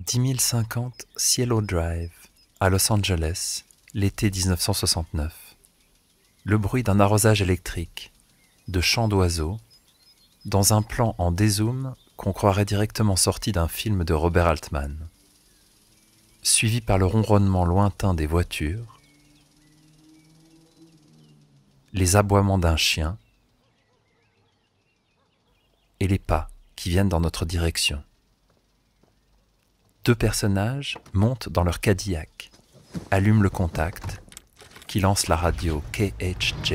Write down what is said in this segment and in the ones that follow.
10050 Cielo Drive, à Los Angeles, l'été 1969. Le bruit d'un arrosage électrique, de chants d'oiseaux, dans un plan en dézoom qu'on croirait directement sorti d'un film de Robert Altman. Suivi par le ronronnement lointain des voitures, les aboiements d'un chien et les pas qui viennent dans notre direction. Deux personnages montent dans leur Cadillac, allument le contact, qui lance la radio KHJ.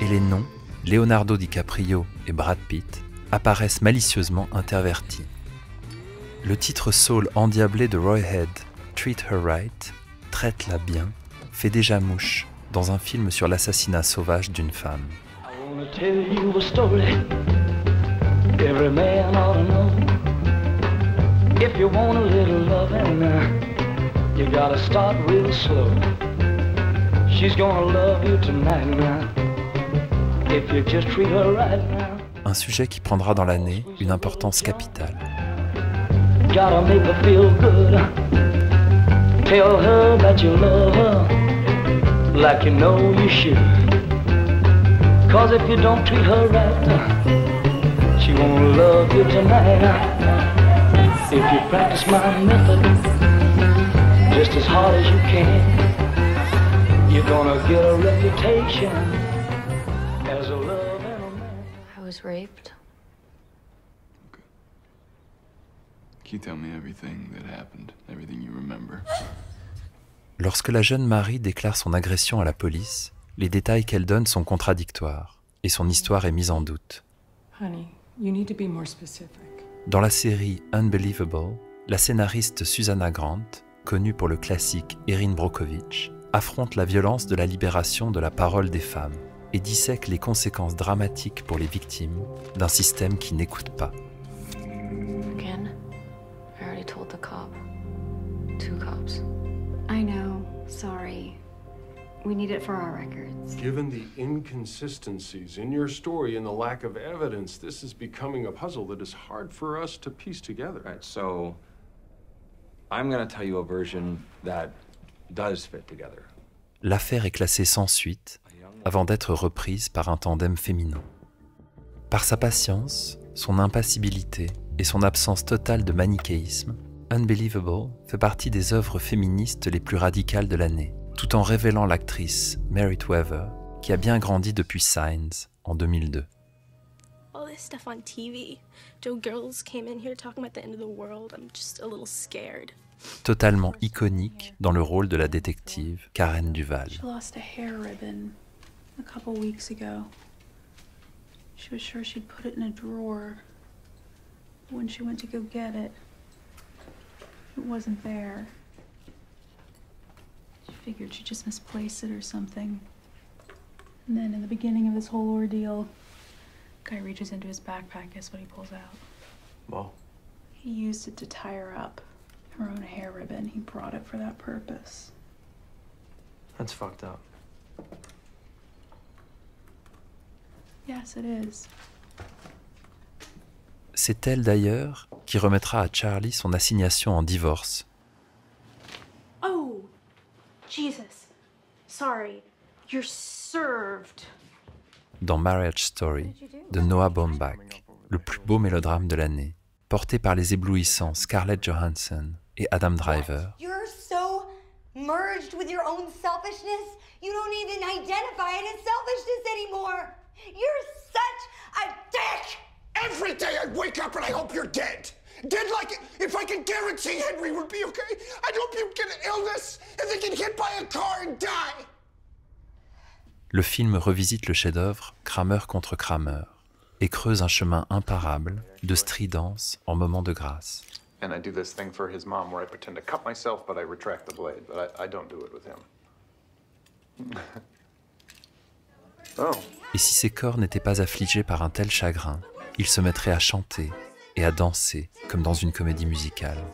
Et les noms, Leonardo DiCaprio et Brad Pitt, apparaissent malicieusement intervertis. Le titre soul endiablé de Roy Head, Treat Her Right, traite-la bien, fait déjà mouche dans un film sur l'assassinat sauvage d'une femme. Every man ought to know. If you want a little loving, you gotta start real slow. She's gonna love you tonight now. If you just treat her right now. Un sujet qui prendra dans l'année une importance capitale. Gotta make her feel good. Tell her that you love her like you know you should. 'Cause if you don't treat her right, she won't love you tonight. If you practice my method just as hard as you can, you're gonna get a reputation as a love and a man. I was raped. Okay. Can you tell me everything that happened, everything you remember? Lorsque la jeune Marie déclare son agression à la police, les détails qu'elle donne sont contradictoires et son histoire est mise en doute. Honey. You need to be more specific. Dans la série Unbelievable, la scénariste Susanna Grant, connue pour le classique Erin Brockovich, affronte la violence de la libération de la parole des femmes et dissèque les conséquences dramatiques pour les victimes d'un système qui n'écoute pas. Again, I already told the cop. 2 cops. I know. Sorry. We need it for our records. Given the inconsistencies in your story and the lack of evidence, this is becoming a puzzle that is hard for us to piece together. Right, so I'm going to tell you a version that does fit together. L'affaire est classée sans suite avant d'être reprise par un tandem féminin. Par sa patience, son impassibilité et son absence totale de manichéisme, Unbelievable fait partie des œuvres féministes les plus radicales de l'année, tout en révélant l'actrice Merritt Wever, qui a bien grandi depuis Signs en 2002. All this stuff on TV. Joe Girls came in here talking about the end of the world. I'm just a little scared. Totalement iconique dans le rôle de la détective Karen Duval. She lost a hair ribbon a couple weeks ago. She was sure she'd put it in a drawer. When she went to go get it, it wasn't there. Figured she just misplaced it or something. And then in the beginning of this whole ordeal, guy reaches into his backpack, guess what he pulls out? Well, He used it to tie her up. Her own hair ribbon. He brought it for that purpose. That's fucked up. Yes, it is. C'est elle d'ailleurs qui remettra à Charlie son assignation en divorce. Oh! Jesus. Sorry. You're served. Dans Marriage Story de Noah Baumbach, le plus beau mélodrame de l'année, porté par les éblouissants Scarlett Johansson et Adam Driver. You're so merged with your own selfishness, you don't even identify it as selfishness anymore. You're such a dick! Every day I wake up and I hope you're dead. Dead like if I could guarantee Henry would be okay. I'd hope you get an illness and then get hit by a car and die. Le film revisite le chef-d'œuvre Kramer contre Kramer et creuse un chemin imparable de stridence en moment de grâce. And I do this thing for his mom where I pretend to cut myself but I retract the blade, but I don't do it with him. Oh. Et si ses corps n'étaient pas affligés par un tel chagrin, il se mettrait à chanter et à danser comme dans une comédie musicale.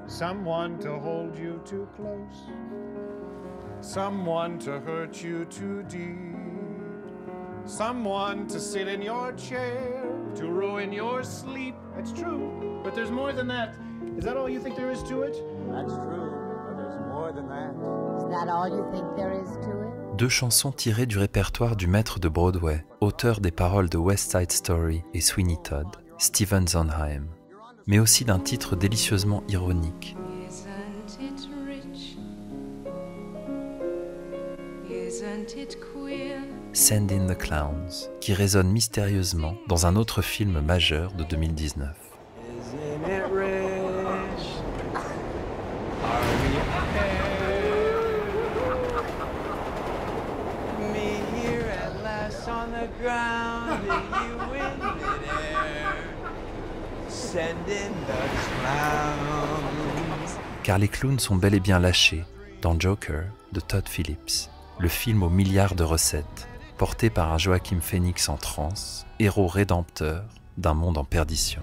Someone to hold you too close. Someone to hurt you too deep. Someone to sit in your chair, to ruin your sleep. That's true, but there's more than that. Is that all you think there is to it? That's true, but there's more than that. Is that all you think there is to it? Deux chansons tirées du répertoire du maître de Broadway, auteur des paroles de West Side Story et Sweeney Todd, Stephen Sondheim, mais aussi d'un titre délicieusement ironique. Isn't it rich? Isn't it queer? Send in the Clowns, qui résonne mystérieusement dans un autre film majeur de 2019. Isn't it rich? Are we okay? Me here at last on the ground, and you in midair. Send in the clowns. Car les clowns sont bel et bien lâchés dans Joker de Todd Phillips, le film aux milliards de recettes, porté par un Joaquin Phoenix en transe, héros rédempteur d'un monde en perdition.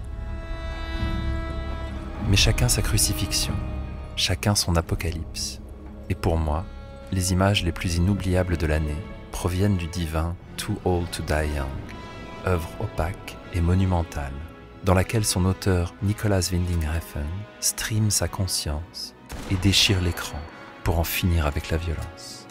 Mais chacun sa crucifixion, chacun son apocalypse. Et pour moi, les images les plus inoubliables de l'année proviennent du divin Too Old to Die Young, œuvre opaque et monumentale, dans laquelle son auteur Nicholas Winding Refn streame sa conscience et déchire l'écran pour en finir avec la violence.